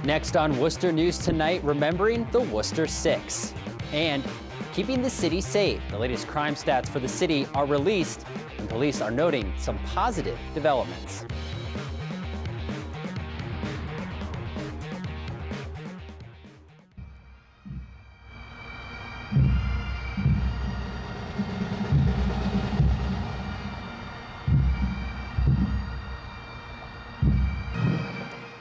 Next on Worcester News Tonight, remembering the Worcester Six and keeping the city safe. The latest crime stats for the city are released, and police are noting some positive developments.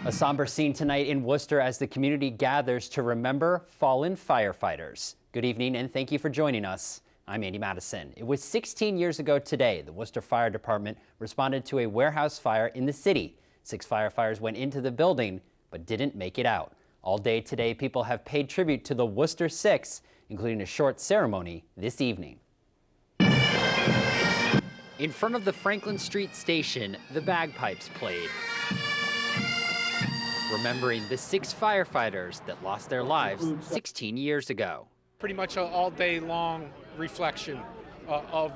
A somber scene tonight in Worcester as the community gathers to remember fallen firefighters. Good evening and thank you for joining us. I'm Andy Madison. It was 16 years ago today the Worcester Fire Department responded to a warehouse fire in the city. 6 firefighters went into the building but didn't make it out. All day today, people have paid tribute to the Worcester Six, including a short ceremony this evening. In front of the Franklin Street station, the bagpipes played, remembering the 6 firefighters that lost their lives 16 years ago. Pretty much an all-day-long reflection of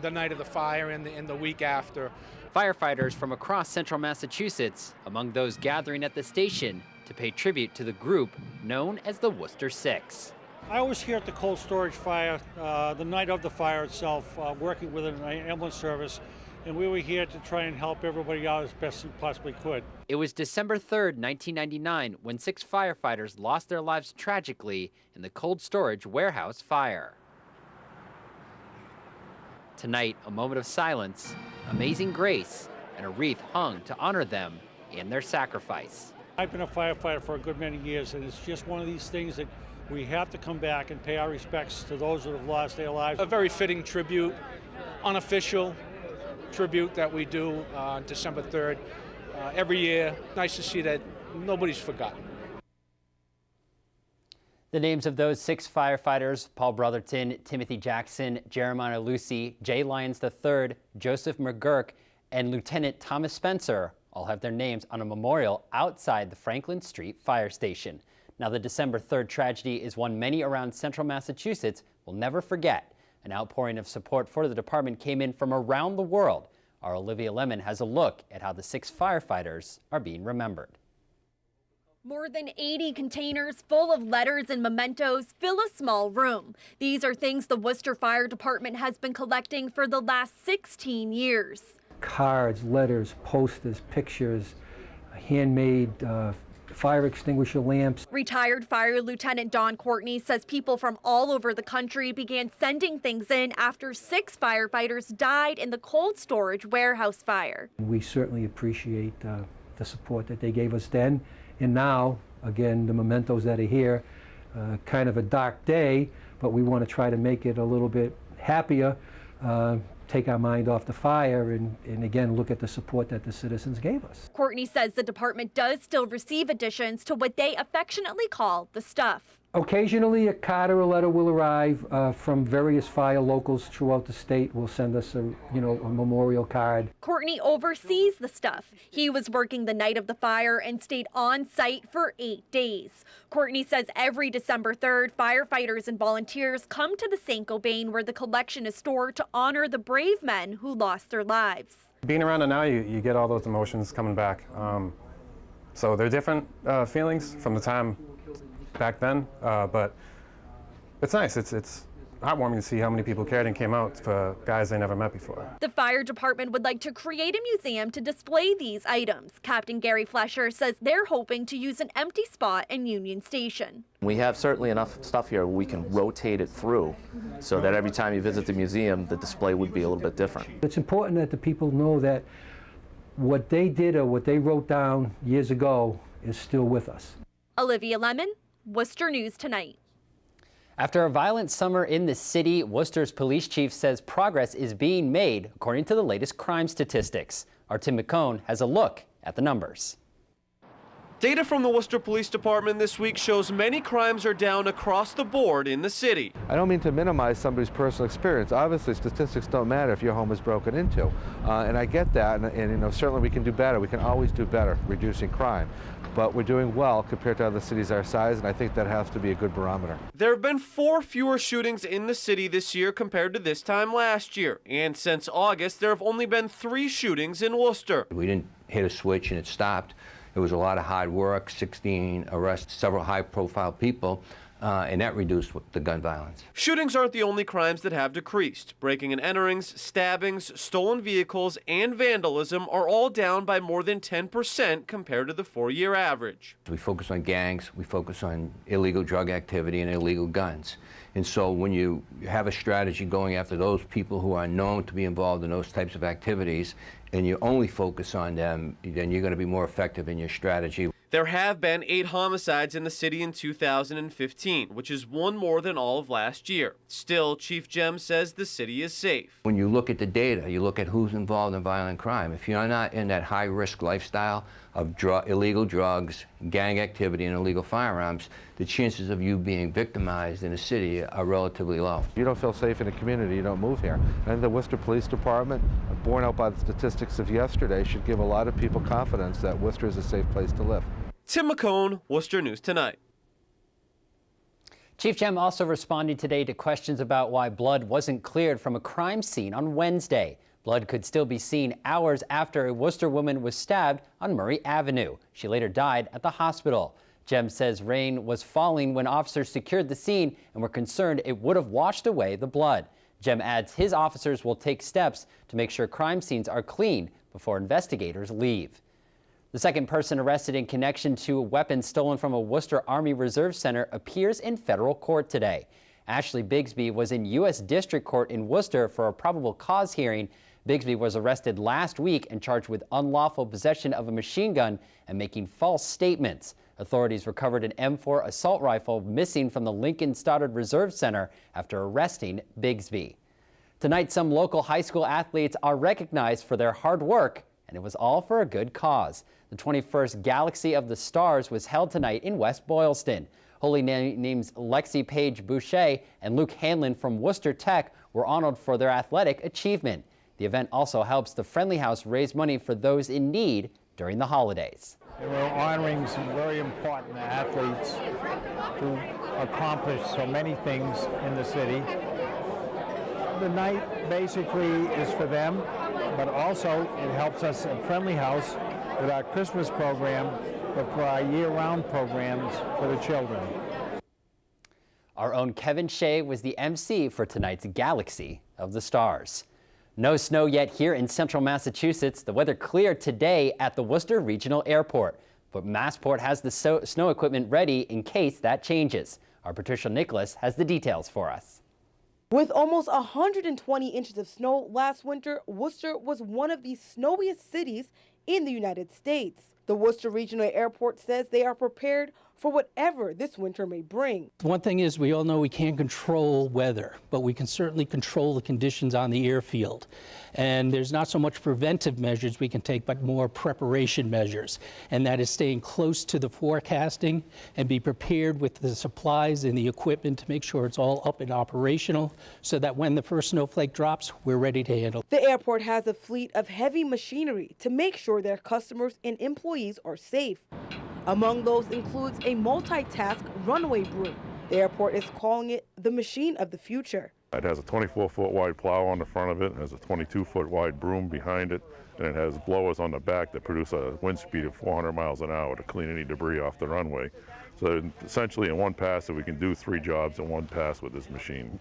the night of the fire and the week after. Firefighters from across central Massachusetts, among those gathering at the station to pay tribute to the group known as the Worcester Six. I was here at the cold storage fire the night of the fire itself, working with an ambulance service, and we were here to try and help everybody out as best we possibly could. It was December 3rd, 1999, when 6 firefighters lost their lives tragically in the cold storage warehouse fire. Tonight, a moment of silence, amazing grace, and a wreath hung to honor them and their sacrifice. I've been a firefighter for a good many years, and it's just one of these things that we have to come back and pay our respects to those that have lost their lives. A very fitting tribute, unofficial tribute that we do on December 3rd every year. Nice to see that nobody's forgotten. The names of those 6 firefighters, Paul Brotherton, Timothy Jackson, Jeremiah Lucy, Jay Lyons III, Joseph McGurk, and Lieutenant Thomas Spencer, all have their names on a memorial outside the Franklin Street Fire Station. Now, the December 3rd tragedy is one many around central Massachusetts will never forget. An outpouring of support for the department came in from around the world. Our Olivia Lemon has a look at how the 6 firefighters are being remembered. More than 80 containers full of letters and mementos fill a small room. These are things the Worcester Fire Department has been collecting for the last 16 years. Cards, letters, posters, pictures, handmade fire extinguisher lamps. Retired Fire Lieutenant Don Courtney says people from all over the country began sending things in after 6 firefighters died in the cold storage warehouse fire. We certainly appreciate the support that they gave us then and now. Again, the mementos that are here, kind of a dark day, but we want to try to make it a little bit happier, take our mind off the fire and again look at the support that the citizens gave us. Courtney says the department does still receive additions to what they affectionately call the stuff. Occasionally a card or a letter will arrive from various fire locals throughout the state. Will send us a memorial card. Courtney oversees the stuff. He was working the night of the fire and stayed on site for 8 days. Courtney says every December 3rd, firefighters and volunteers come to the St. Gobain where the collection is stored to honor the brave men who lost their lives. Being around it now, you get all those emotions coming back. So they're different feelings from the time back then, but it's nice. It's heartwarming to see how many people cared and came out for guys they never met before. The fire department would like to create a museum to display these items. Captain Gary Flesher says they're hoping to use an empty spot in Union Station. We have certainly enough stuff here where we can rotate it through so that every time you visit the museum, the display would be a little bit different. It's important that the people know that what they did or what they wrote down years ago is still with us. Olivia Lemon, Worcester News Tonight. After a violent summer in the city, Worcester's police chief says progress is being made according to the latest crime statistics. Our Tim McCone has a look at the numbers. Data from the Worcester Police Department this week shows many crimes are down across the board in the city. I don't mean to minimize somebody's personal experience. Obviously, statistics don't matter if your home is broken into. And I get that, and certainly we can do better. We can always do better reducing crime. But we're doing well compared to other cities our size, and I think that has to be a good barometer. There have been 4 fewer shootings in the city this year compared to this time last year. And since August, there have only been 3 shootings in Worcester. We didn't hit a switch and it stopped. It was a lot of hard work, 16 arrests, several high-profile people, and that reduced the gun violence. Shootings aren't the only crimes that have decreased. Breaking and enterings, stabbings, stolen vehicles, and vandalism are all down by more than 10% compared to the 4-year average. We focus on gangs, we focus on illegal drug activity and illegal guns. And so when you have a strategy going after those people who are known to be involved in those types of activities, and you only focus on them, then you're going to be more effective in your strategy. There have been 8 homicides in the city in 2015, which is one more than all of last year. Still, Chief Jem says the city is safe. When you look at the data, you look at who's involved in violent crime. If you're not in that high-risk lifestyle of illegal drugs, gang activity, and illegal firearms, the chances of you being victimized in a city are relatively low. If you don't feel safe in a community, you don't move here. And the Worcester Police Department, borne out by the statistics of yesterday, should give a lot of people confidence that Worcester is a safe place to live. Tim McCone, Worcester News Tonight. Chief Jem also responded today to questions about why blood wasn't cleared from a crime scene on Wednesday. Blood could still be seen hours after a Worcester woman was stabbed on Murray Avenue. She later died at the hospital. Jem says rain was falling when officers secured the scene and were concerned it would have washed away the blood. Jem adds his officers will take steps to make sure crime scenes are clean before investigators leave. The second person arrested in connection to a weapon stolen from a Worcester Army Reserve Center appears in federal court today. Ashley Bigsby was in U.S. District Court in Worcester for a probable cause hearing. Bigsby was arrested last week and charged with unlawful possession of a machine gun and making false statements. Authorities recovered an M4 assault rifle missing from the Lincoln Stoddard Reserve Center after arresting Bigsby. Tonight, some local high school athletes are recognized for their hard work, and it was all for a good cause. The 21st Galaxy of the Stars was held tonight in West Boylston. Holy names Lexi Page Boucher and Luke Hanlon from Worcester Tech were honored for their athletic achievement. The event also helps the Friendly House raise money for those in need during the holidays. We're honoring some very important athletes who accomplished so many things in the city. The night basically is for them, but also it helps us at Friendly House with our Christmas program, but for our year-round programs for the children. Our own Kevin Shea was the MC for tonight's Galaxy of the Stars. No snow yet here in central Massachusetts. The weather cleared today at the Worcester Regional Airport, but Massport has the snow equipment ready in case that changes. Our Patricia Nicholas has the details for us. With almost 120 inches of snow last winter, Worcester was one of the snowiest cities in the United States. The Worcester Regional Airport says they are prepared for whatever this winter may bring. One thing is, we all know we can't control weather, but we can certainly control the conditions on the airfield. And there's not so much preventive measures we can take, but more preparation measures. And that is staying close to the forecasting and be prepared with the supplies and the equipment to make sure it's all up and operational so that when the first snowflake drops, we're ready to handle. The airport has a fleet of heavy machinery to make sure their customers and employees are safe. Among those includes a multitask runway broom. The airport is calling it the machine of the future. It has a 24-foot wide plow on the front of it, it has a 22-foot wide broom behind it, and it has blowers on the back that produce a wind speed of 400 miles an hour to clean any debris off the runway. So essentially in one pass, we can do 3 jobs in one pass with this machine.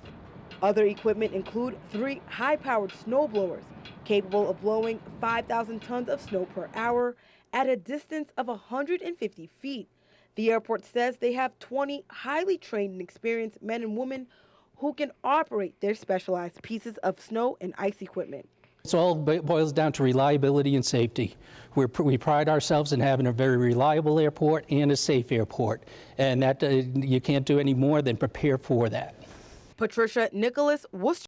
Other equipment include 3 high-powered snow blowers capable of blowing 5,000 tons of snow per hour at a distance of 150 feet. The airport says they have 20 highly trained and experienced men and women who can operate their specialized pieces of snow and ice equipment. It all boils down to reliability and safety. We pride ourselves in having a very reliable airport and a safe airport, and that you can't do any more than prepare for that. Patricia Nicholas, Worcester.